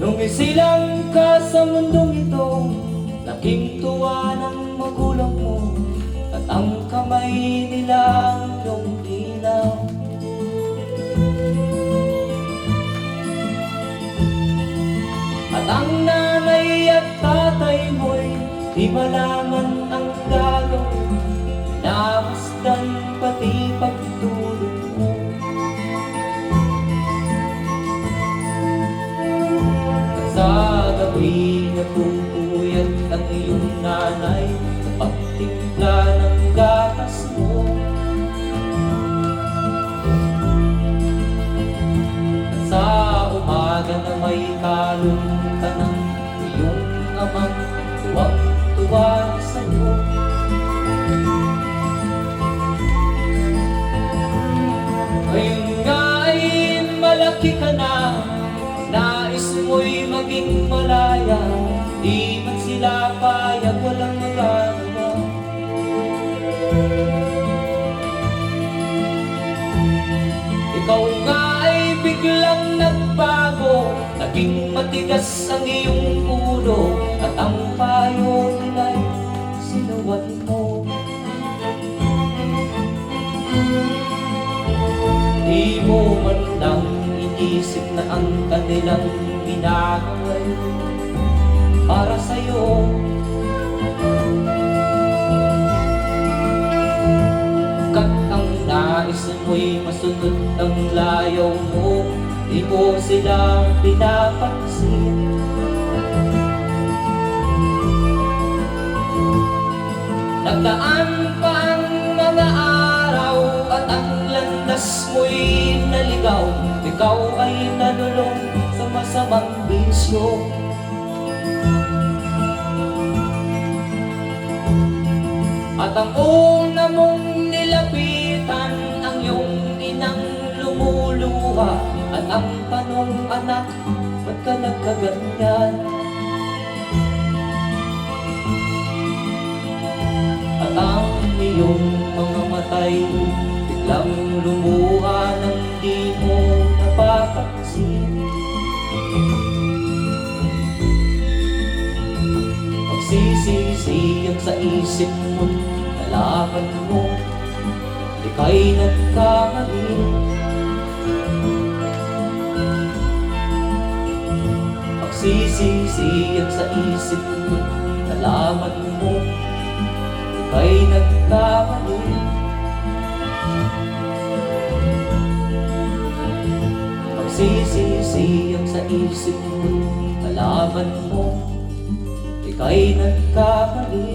Nung isilang ka sa mundong ito, laking tuwa ng magulang mo, at ang kamay nila ang iyong ilaw. At ang nanay at tatay mo'y di malaman ang gagawin, pinamasdan pati pagtulog mo. At sa gabi napupuyat ang iyong nanay sa pagtimpla ng gatas mo. At sa umaga na may kalong ka ng iyong amang tuwang-tuwa sa'yo. Ngayon nga ay malaki ka na, nais mo'y maging malaya, di man sila payag, walang magagawa. Ikaw nga ay biglang nagbago, naging matigas ang iyong ulo, at ang payo nila'y sinuwat mo. Di mo man lang inisip na ang kanilang ginagawa'y para sa'yo. Kat ang nais mo'y masunod ang layaw mo, di mo sila pinapansin. Nagdaan pa ang mga araw at ang landas mo'y naligaw, ikaw ay nalulong sa masamang bisyo. At ang una mong nilapitan ang iyong inang lumuluha, at ang tanong, anak, ba't ka nagkaganyan? At ang iyong mga matay biglang lumuha nang di mo napapansin. Magsisisiyag sa isip mo, nalaman mo, ika'y nagkamali. Magsisisiyag sa isip mo, nalaman mo, ika'y nagkamali. Magsisisiyag sa isip mo, nalaman mo, ika'y nagkamali.